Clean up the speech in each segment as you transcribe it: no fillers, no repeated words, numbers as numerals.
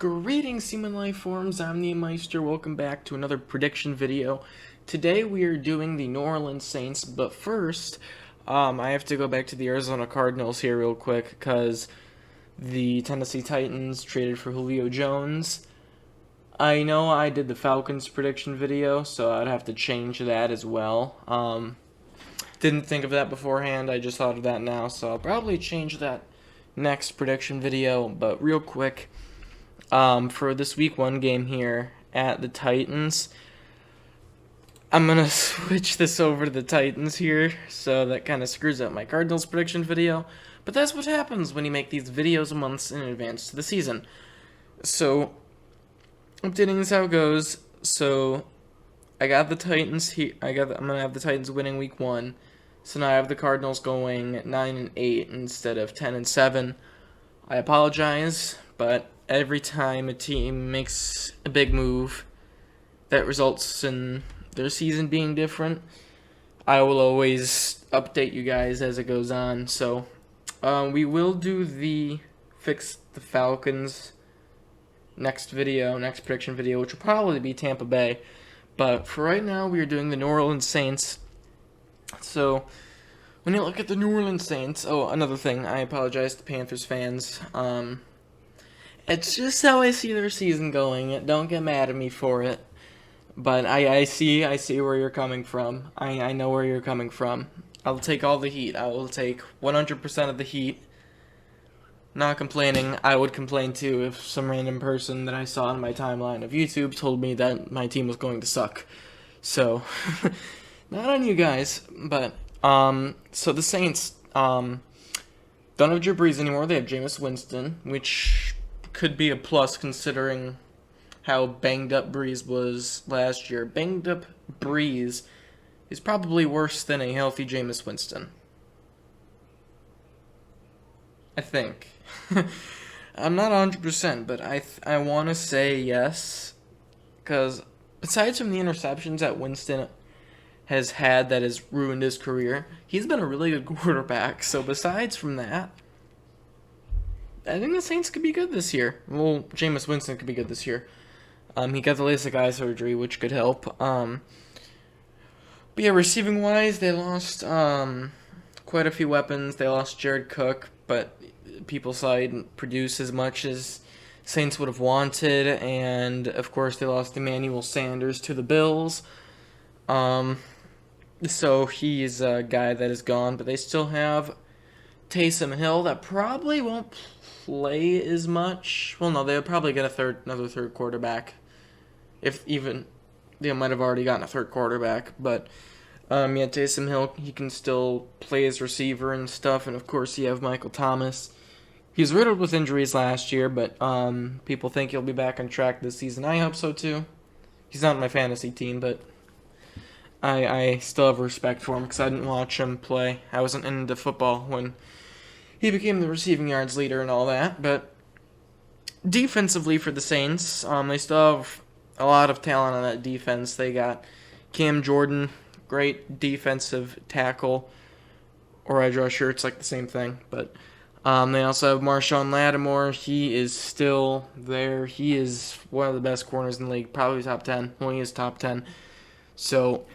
Greetings, human life forms. I'm the Meister. Welcome back to another prediction video. Today we are doing the New Orleans Saints, but first, I have to go back to the Arizona Cardinals here real quick because the Tennessee Titans traded for Julio Jones. I know I did the Falcons prediction video, so I'd have to change that as well. Didn't think of that beforehand. I just thought of that now, so I'll probably change that next prediction video. But real quick, for this week 1 game here at the Titans, I'm going to switch this over to the Titans here, so that kind of screws up my Cardinals prediction video. But that's what happens when you make these videos months in advance to the season. So, updating this how it goes. So, I got the Titans here. I'm going to have the Titans winning week 1. So now I have the Cardinals going 9-8 instead of 10-7. I apologize, but every time a team makes a big move that results in their season being different, I will always update you guys as it goes on. So we will do the fix the Falcons next prediction video, which will probably be Tampa Bay. But for right now, we are doing the New Orleans Saints. So when you look at the New Orleans Saints, another thing, I apologize to Panthers fans. It's just how I see their season going. Don't get mad at me for it. But I see where you're coming from. I know where you're coming from. I'll take all the heat. I will take 100% of the heat. Not complaining. I would complain too if some random person that I saw on my timeline of YouTube told me that my team was going to suck. So, not on you guys. But, so the Saints, don't have Drew Brees anymore. They have Jameis Winston, which could be a plus considering how banged up Brees was last year. Banged up Brees is probably worse than a healthy Jameis Winston, I think. I'm not 100%, but I want to say yes, because besides from the interceptions that Winston has had that has ruined his career, he's been a really good quarterback. So besides from that, I think the Saints could be good this year. Well, Jameis Winston could be good this year. He got the LASIK eye surgery, which could help. But yeah, receiving wise, they lost quite a few weapons. They lost Jared Cook, but people saw he didn't produce as much as Saints would have wanted, and of course they lost Emmanuel Sanders to the Bills. So he's a guy that is gone, but they still have Taysom Hill that probably won't play as much. Well, no, they'll probably get another third quarterback. If even they might have already gotten a third quarterback, but yeah, Taysom Hill, he can still play as receiver and stuff, and of course you have Michael Thomas. He was riddled with injuries last year, but people think he'll be back on track this season. I hope so too. He's not on my fantasy team, but I still have respect for him because I didn't watch him play. I wasn't into football when he became the receiving yards leader and all that. But defensively for the Saints, they still have a lot of talent on that defense. They got Cam Jordan, great defensive tackle, or edge rusher. It's like the same thing. But they also have Marshawn Lattimore. He is still there. He is one of the best corners in the league, probably top 10. Well, he is top 10. So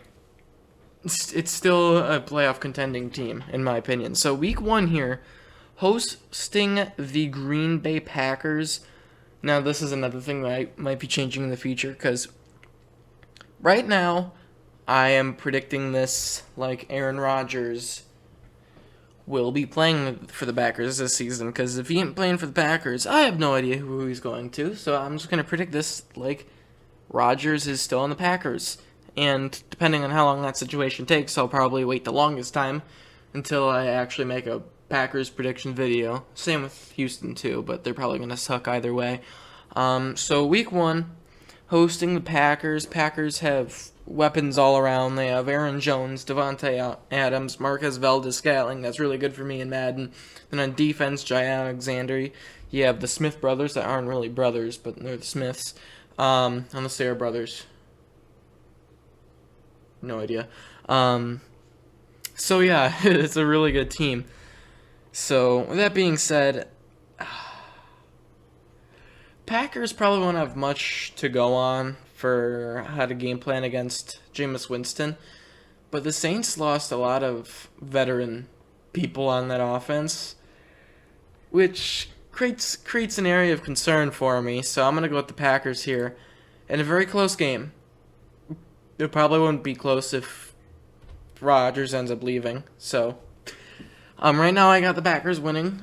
it's still a playoff contending team, in my opinion. So week 1 here, hosting the Green Bay Packers. Now, this is another thing that I might be changing in the future, because right now, I am predicting this like Aaron Rodgers will be playing for the Packers this season, because if he ain't playing for the Packers, I have no idea who he's going to, so I'm just going to predict this like Rodgers is still on the Packers. And depending on how long that situation takes, I'll probably wait the longest time until I actually make a Packers prediction video. Same with Houston too, but they're probably going to suck either way. So week 1, hosting the Packers. Packers have weapons all around. They have Aaron Jones, Devontae Adams, Marquez Valdes-Scantling. That's really good for me in Madden. Then on defense, Jay Alexander. You have the Smith brothers that aren't really brothers, but they're the Smiths. Unless they are brothers. No idea. So yeah, it's a really good team. So with that being said, Packers probably won't have much to go on for how to game plan against Jameis Winston, but the Saints lost a lot of veteran people on that offense, which creates an area of concern for me. So I'm gonna go with the Packers here in a very close game. It probably wouldn't be close if Rodgers ends up leaving. So right now I got the Packers winning.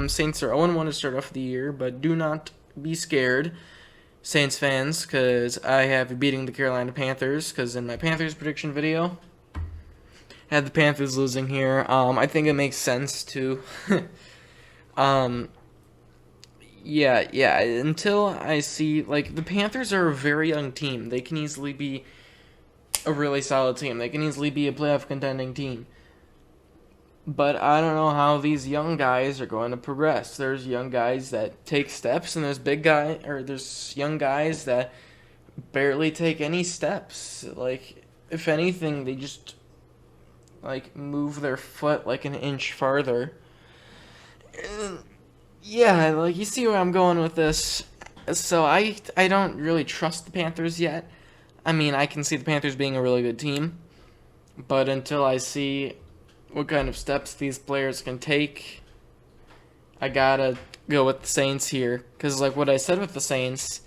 Saints are 0-1 to start off the year, but do not be scared, Saints fans, because I have you beating the Carolina Panthers, because in my Panthers prediction video, I had the Panthers losing here. I think it makes sense to, yeah, until I see, like, the Panthers are a very young team. They can easily be a really solid team. They can easily be a playoff contending team. But I don't know how these young guys are going to progress. There's young guys that take steps, and there's young guys that barely take any steps. Like, if anything, they just like move their foot like an inch farther. Yeah, like you see where I'm going with this. So I don't really trust the Panthers yet. I mean, I can see the Panthers being a really good team, but until I see what kind of steps these players can take, I gotta go with the Saints here. Because, like, what I said with the Saints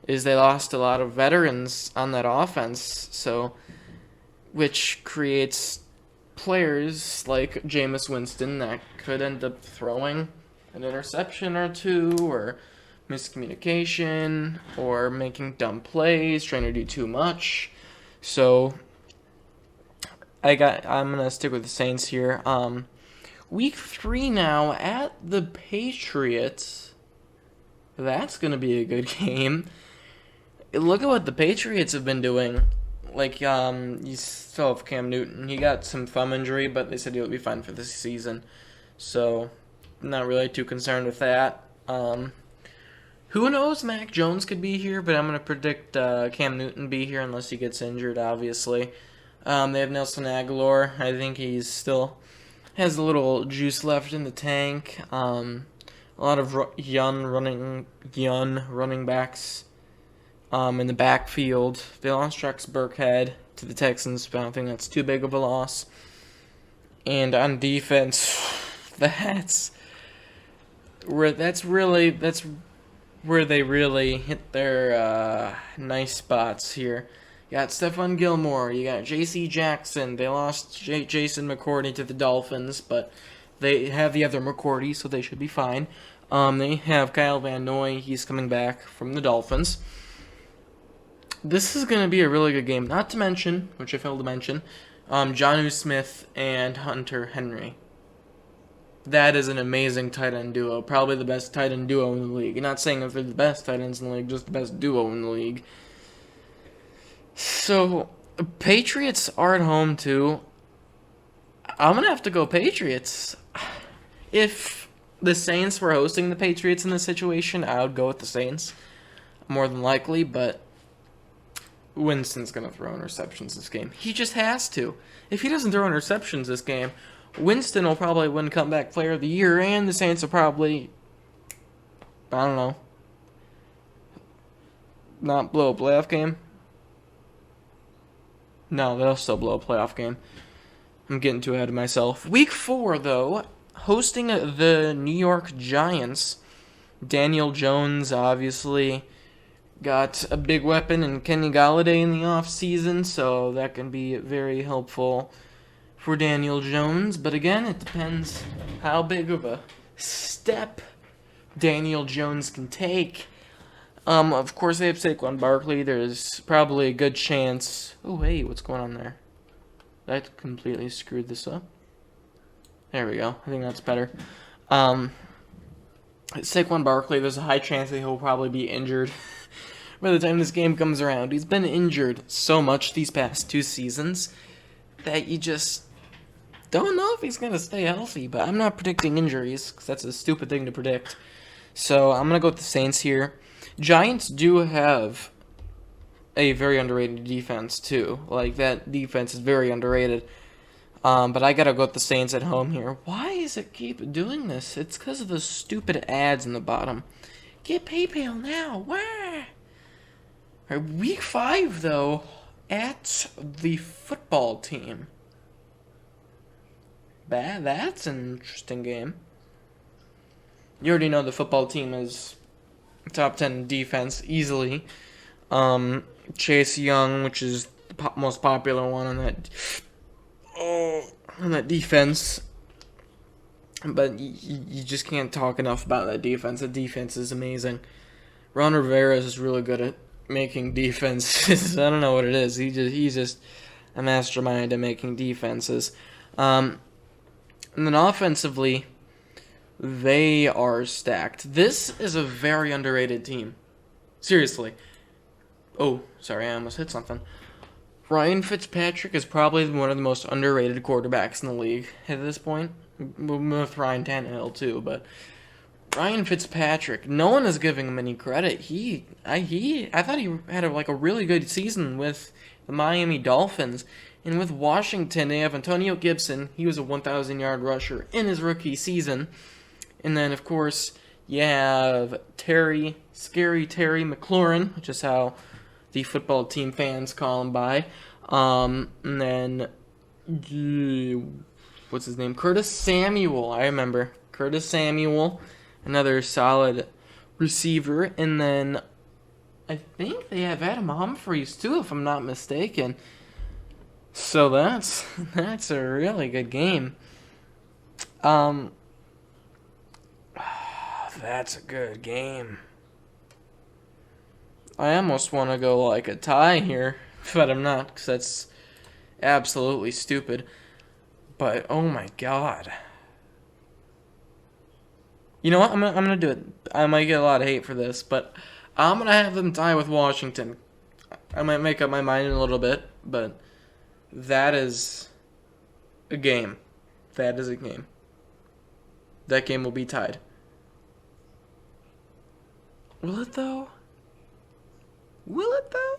is they lost a lot of veterans on that offense, so, which creates players like Jameis Winston that could end up throwing an interception or two, or miscommunication, or making dumb plays, trying to do too much. So I'm gonna stick with the Saints here. Week 3 now at the Patriots. That's gonna be a good game. Look at what the Patriots have been doing. Like, you still have Cam Newton. He got some thumb injury, but they said he'll be fine for this season. So, not really too concerned with that. Who knows? Mac Jones could be here, but I'm gonna predict Cam Newton be here unless he gets injured, obviously. They have Nelson Aguilar. I think he still has a little juice left in the tank. A lot of young running backs in the backfield. They lost Rex Burkhead to the Texans, but I don't think that's too big of a loss. And on defense, that's where they really hit their nice spots here. You got Stephon Gilmore, you got J.C. Jackson. They lost Jason McCourty to the Dolphins, but they have the other McCourty, so they should be fine. They have Kyle Van Noy. He's coming back from the Dolphins. This is going to be a really good game. Not to mention, which I failed to mention, Jonnu Smith and Hunter Henry. That is an amazing tight end duo. Probably the best tight end duo in the league. I'm not saying if they're the best tight ends in the league, just the best duo in the league. So, Patriots are at home, too. I'm going to have to go Patriots. If the Saints were hosting the Patriots in this situation, I would go with the Saints. More than likely, but Winston's going to throw interceptions this game. He just has to. If he doesn't throw interceptions this game, Winston will probably win Comeback Player of the Year, and the Saints will probably, I don't know, not blow a playoff game. No, they'll still blow a playoff game. I'm getting too ahead of myself. Week 4, though, hosting the New York Giants. Daniel Jones, obviously, got a big weapon in Kenny Golladay in the offseason, so that can be very helpful for Daniel Jones. But again, it depends how big of a step Daniel Jones can take. Of course, they have Saquon Barkley. There's probably a good chance. Oh, hey, what's going on there? That completely screwed this up. There we go. I think that's better. Saquon Barkley, there's a high chance that he'll probably be injured by the time this game comes around. He's been injured so much these past 2 seasons that you just don't know if he's going to stay healthy. But I'm not predicting injuries, because that's a stupid thing to predict. So I'm going to go with the Saints here. Giants do have a very underrated defense, too. Like, that defense is very underrated. But I gotta go with the Saints at home here. Why does it keep doing this? It's because of the stupid ads in the bottom. Get PayPal now. Wah! All right, week 5, though, at the football team. That's an interesting game. You already know the football team is top 10 defense easily. Chase Young, which is the most popular one on that defense. But you just can't talk enough about that defense. The defense is amazing. Ron Rivera is really good at making defenses. I don't know what it is. He's just a mastermind at making defenses. And then offensively, they are stacked. This is a very underrated team. Seriously. Oh, sorry, I almost hit something. Ryan Fitzpatrick is probably one of the most underrated quarterbacks in the league at this point. With Ryan Tannehill too, but Ryan Fitzpatrick, no one is giving him any credit. I thought he had a really good season with the Miami Dolphins, and with Washington they have Antonio Gibson. He was a 1,000-yard rusher in his rookie season, and then of course you have Scary Terry McLaurin, which is how the football team fans call him by, and then what's his name? Curtis Samuel. I remember. Curtis Samuel, another solid receiver. And then I think they have Adam Humphries too, if I'm not mistaken. So that's a really good game. That's a good game. I almost want to go like a tie here, but I'm not, because that's absolutely stupid. But, oh my god. You know what? I'm gonna do it. I might get a lot of hate for this, but I'm gonna have them tie with Washington. I might make up my mind in a little bit, but that is a game. That is a game. That game will be tied. Will it, though? Will it, though?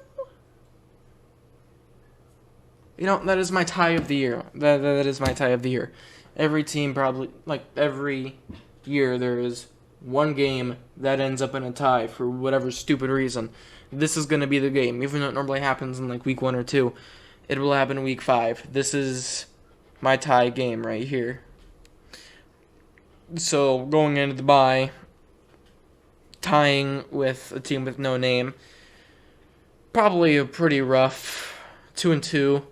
You know, that is my tie of the year. That is my tie of the year. Every team probably, every year there is one game that ends up in a tie for whatever stupid reason. This is going to be the game. Even though it normally happens in week 1 or 2, it will happen in week 5. This is my tie game right here. So going into the bye, tying with a team with no name, probably a pretty rough 2-2.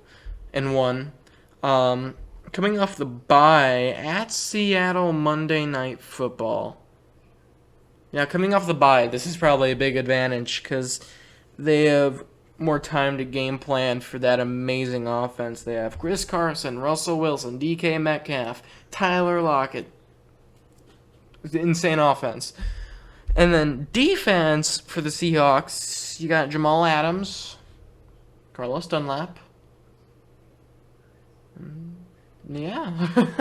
And 1. Coming off the bye at Seattle Monday Night Football. Yeah, coming off the bye, this is probably a big advantage because they have more time to game plan for that amazing offense. They have Chris Carson, Russell Wilson, DK Metcalf, Tyler Lockett. Insane offense. And then defense for the Seahawks, you got Jamal Adams, Carlos Dunlap. Yeah,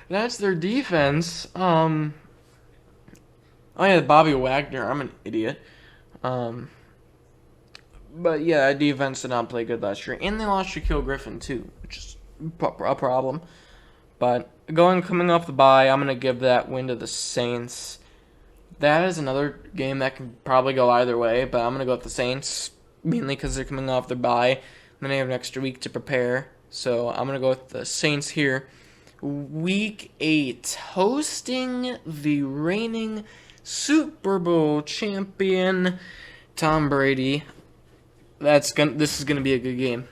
that's their defense. Oh yeah, Bobby Wagner. I'm an idiot. But yeah, that defense did not play good last year, and they lost Shaquille Griffin too, which is a problem. But coming off the bye, I'm gonna give that win to the Saints. That is another game that can probably go either way, but I'm gonna go with the Saints mainly because they're coming off their bye, and then they have an extra week to prepare. So I'm going to go with the Saints here. Week 8, hosting the reigning Super Bowl champion, Tom Brady. This is going to be a good game.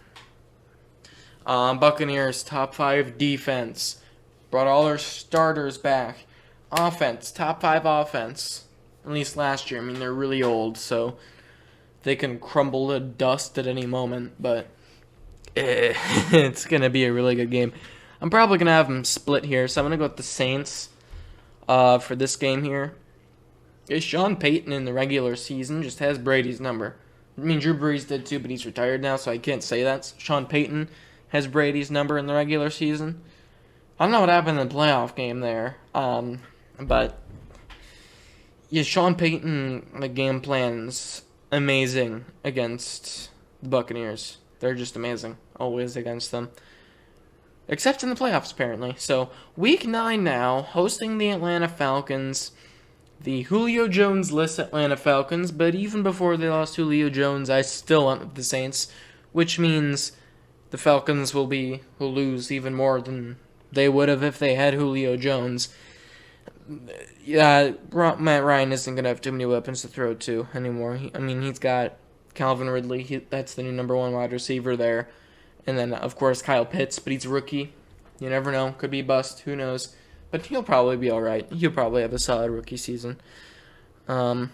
Buccaneers, top 5 defense. Brought all their starters back. Offense, top 5 offense. At least last year. I mean, they're really old, so they can crumble to dust at any moment, but it's going to be a really good game. I'm probably going to have them split here, so I'm going to go with the Saints for this game here. Sean Payton in the regular season just has Brady's number. I mean, Drew Brees did too, but he's retired now, so I can't say that. Sean Payton has Brady's number in the regular season. I don't know what happened in the playoff game there, but yeah, Sean Payton, the game plan's amazing against the Buccaneers. They're just amazing, always against them. Except in the playoffs, apparently. So, week 9 now, hosting the Atlanta Falcons. the Julio Jones-less Atlanta Falcons, but even before they lost Julio Jones, I still went with the Saints, which means the Falcons will lose even more than they would have if they had Julio Jones. Yeah, Matt Ryan isn't going to have too many weapons to throw to anymore. He's got Calvin Ridley. That's the new number one wide receiver there. And then, of course, Kyle Pitts, but he's a rookie. You never know. Could be bust. Who knows? But he'll probably be all right. He'll probably have a solid rookie season. So,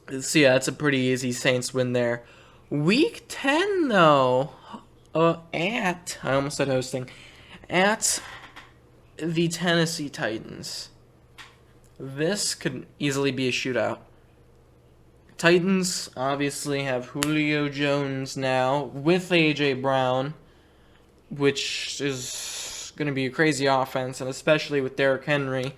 yeah, that's a pretty easy Saints win there. Week 10, though, I almost said hosting, at the Tennessee Titans. This could easily be a shootout. Titans obviously have Julio Jones now with A.J. Brown, which is going to be a crazy offense, and especially with Derrick Henry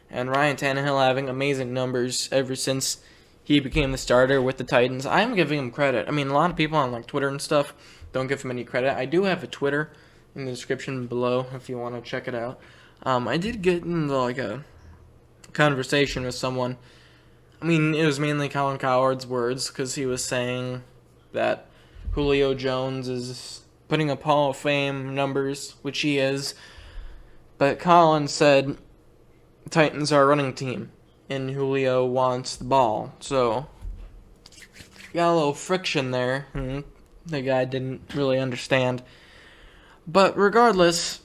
and Ryan Tannehill having amazing numbers ever since he became the starter with the Titans. I'm giving him credit. A lot of people on Twitter and stuff don't give him any credit. I do have a Twitter in the description below if you want to check it out. I did get into a conversation with someone. It was mainly Colin Cowherd's words because he was saying that Julio Jones is putting up Hall of Fame numbers, which he is. But Colin said Titans are a running team, and Julio wants the ball. So, got a little friction there. The guy didn't really understand. But regardless,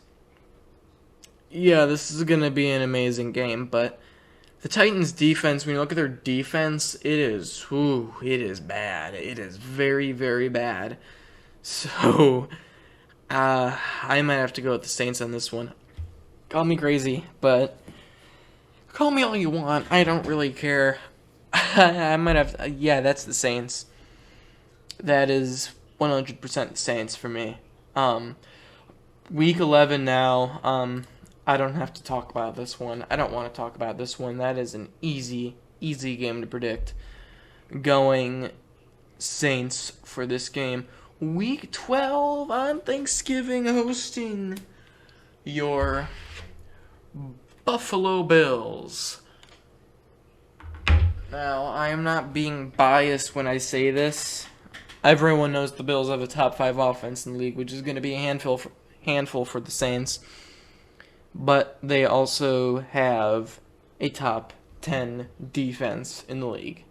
yeah, this is going to be an amazing game, but the Titans' defense, when you look at their defense, it is bad. It is very, very bad. So, I might have to go with the Saints on this one. Call me crazy, but call me all you want. I don't really care. I might have yeah, that's the Saints. That is 100% the Saints for me. Week 11 now. I don't have to talk about this one. I don't want to talk about this one. That is an easy game to predict. Going Saints for this game. Week 12 on Thanksgiving, hosting your Buffalo Bills. Now, I am not being biased when I say this. Everyone knows the Bills have a top 5 offense in the league, which is going to be a handful for the Saints. But they also have a top 10 defense in the league.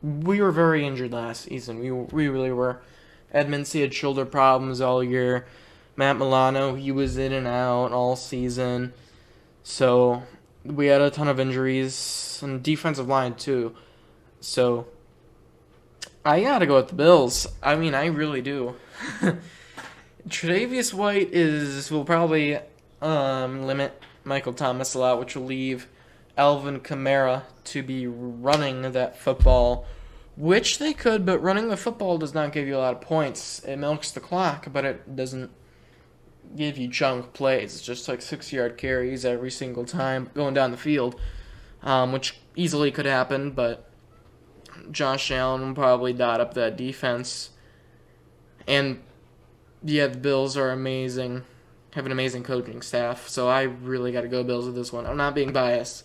We were very injured last season. We really were. Edmonds had shoulder problems all year. Matt Milano, he was in and out all season. So we had a ton of injuries. And defensive line too. So I gotta go with the Bills. I really do. Tre'Davious White will probably limit Michael Thomas a lot, which will leave Alvin Kamara to be running that football, which they could, but running the football does not give you a lot of points. It milks the clock, but it doesn't give you chunk plays. It's just 6-yard carries every single time going down the field, which easily could happen, but Josh Allen will probably dot up that defense. And yeah, the Bills are amazing. Have an amazing coaching staff. So I really got to go Bills with this one. I'm not being biased.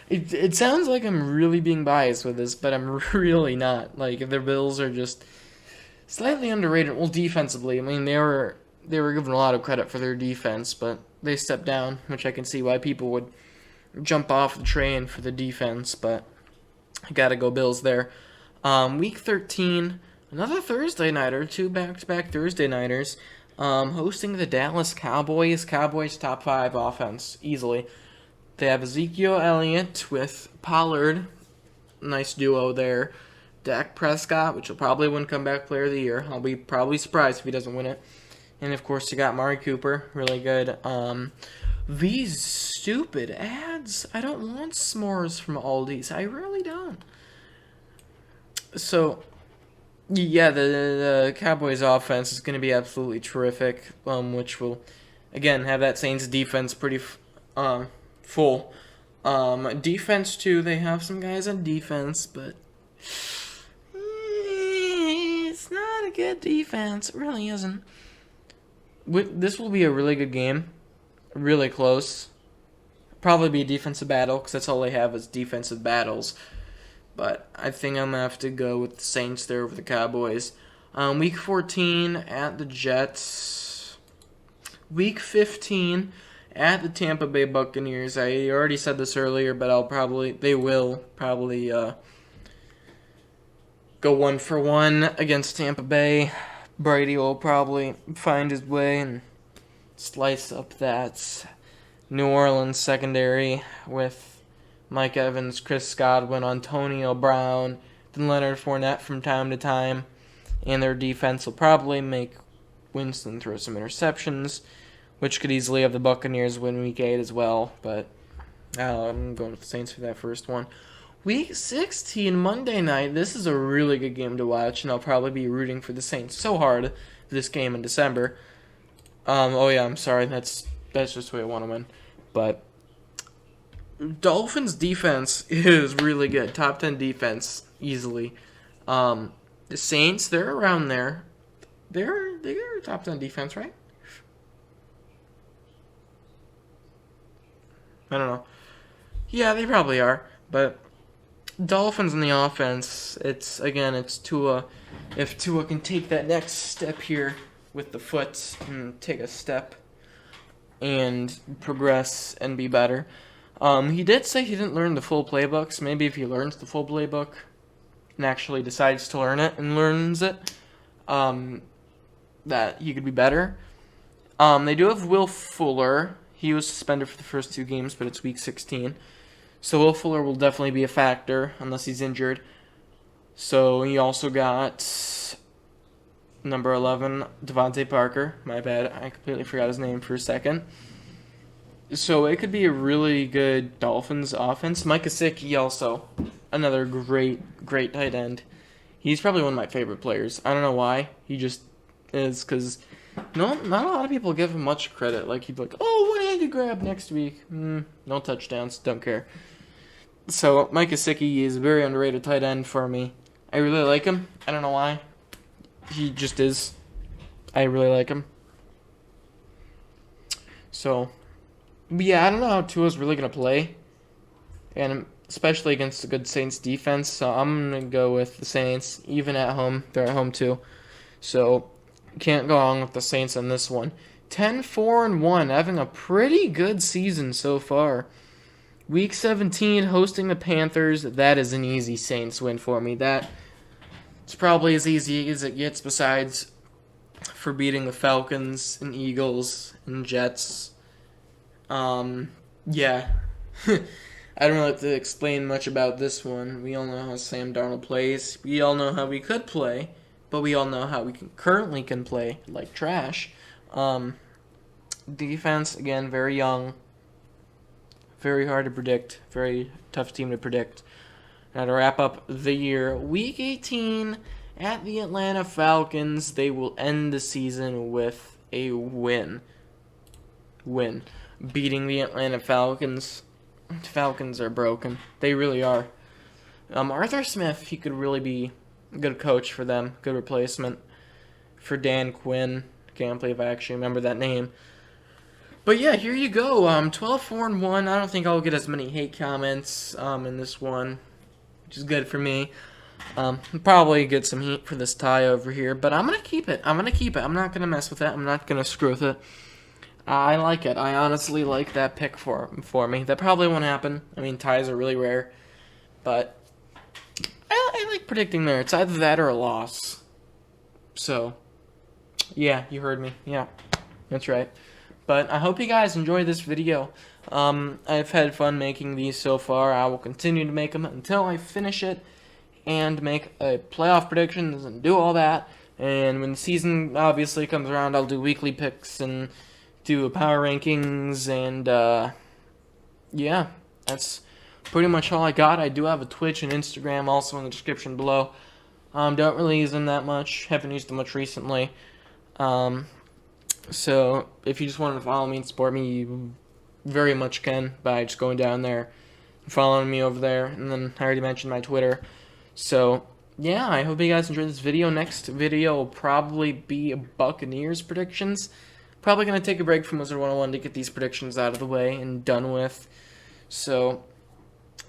It sounds like I'm really being biased with this, but I'm really not. The Bills are just slightly underrated. Well, defensively, they were given a lot of credit for their defense, but they stepped down, which I can see why people would jump off the train for the defense. But I got to go Bills there. Week 13. Another Thursday nighter, 2 back-to-back Thursday nighters, hosting the Dallas Cowboys. Cowboys top 5 offense, easily. They have Ezekiel Elliott with Pollard, nice duo there. Dak Prescott, which will probably win Comeback Player of the Year. I'll be probably surprised if he doesn't win it. And of course, you got Mari Cooper, really good. These stupid ads. I don't want s'mores from Aldi's. I really don't. So, yeah, the Cowboys offense is going to be absolutely terrific, which will, again, have that Saints defense pretty full. Defense, too, they have some guys on defense, but it's not a good defense. It really isn't. This will be a really good game. Really close. Probably be a defensive battle because that's all they have is defensive battles. But I think I'm going to have to go with the Saints there over the Cowboys. Week 14 at the Jets. Week 15 at the Tampa Bay Buccaneers. I already said this earlier, but they will probably go 1-for-1 against Tampa Bay. Brady will probably find his way and slice up that New Orleans secondary with Mike Evans, Chris Godwin, Antonio Brown, then Leonard Fournette from time to time. And their defense will probably make Winston throw some interceptions, which could easily have the Buccaneers win Week 8 as well. But I'm going with the Saints for that first one. Week 16, Monday night. This is a really good game to watch, and I'll probably be rooting for the Saints so hard this game in December. I'm sorry. That's just the way I want to win. But Dolphins defense is really good. Top 10 defense easily. The Saints, they're around there. They're top 10 defense, right? I don't know. Yeah, they probably are. But Dolphins in the offense, it's Tua. If Tua can take that next step here with the foot and take a step and progress and be better. He did say he didn't learn the full playbooks. Maybe if he learns the full playbook and actually decides to learn it and learns it, that he could be better. They do have Will Fuller. He was suspended for the first 2 games, but it's week 16. So Will Fuller will definitely be a factor unless he's injured. So he also got number 11, Devontae Parker. My bad, I completely forgot his name for a second. So it could be a really good Dolphins offense. Mike Gesicki also, another great tight end. He's probably one of my favorite players. I don't know why. He just is, because not a lot of people give him much credit. Like, he'd be like, oh, one-handed grab next week. No touchdowns. Don't care. So Mike Gesicki is a very underrated tight end for me. I really like him. I don't know why. He just is. I really like him. So, yeah, I don't know how Tua's really going to play. And especially against a good Saints defense. So I'm going to go with the Saints, even at home. They're at home too. So, can't go wrong with the Saints on this one. 10-4-1, having a pretty good season so far. Week 17, hosting the Panthers. That is an easy Saints win for me. It's probably as easy as it gets, besides for beating the Falcons and Eagles and Jets. Yeah. I don't really have to explain much about this one. We all know how Sam Darnold plays. We all know how we could play, but we all know how we currently can play like trash. Defense, again, very young. Very hard to predict. Very tough team to predict. Now to wrap up the year, Week 18 at the Atlanta Falcons. They will end the season with a win. Beating the Atlanta Falcons. The Falcons are broken. They really are. Arthur Smith, he could really be a good coach for them. Good replacement for Dan Quinn. Can't believe I actually remember that name. But yeah, here you go. 12-4-1. I don't think I'll get as many hate comments in this one, which is good for me. Probably get some heat for this tie over here, but I'm gonna keep it. I'm not gonna mess with it. I'm not gonna screw with it. I like it. I honestly like that pick for me. That probably won't happen. I mean, ties are really rare, but I like predicting there. It's either that or a loss. So, yeah, you heard me. Yeah, that's right. But I hope you guys enjoyed this video. I've had fun making these so far. I will continue to make them until I finish it and make a playoff predictions and do all that. And when the season obviously comes around, I'll do weekly picks and do power rankings. And yeah, that's pretty much all I got. I do have a Twitch and Instagram also in the description below. Don't really use them that much. Haven't used them much recently. So, if you just wanted to follow me and support me, you very much can by just going down there and following me over there. And then I already mentioned my Twitter. So, yeah, I hope you guys enjoyed this video. Next video will probably be Buccaneers predictions. Probably going to take a break from Wizard 101 to get these predictions out of the way and done with. So,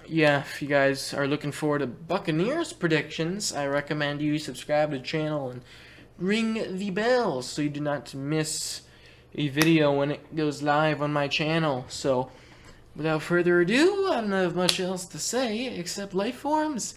yeah, if you guys are looking forward to Buccaneers predictions, I recommend you subscribe to the channel and ring the bell so you do not miss a video when it goes live on my channel. So, without further ado, I don't have much else to say except life forms.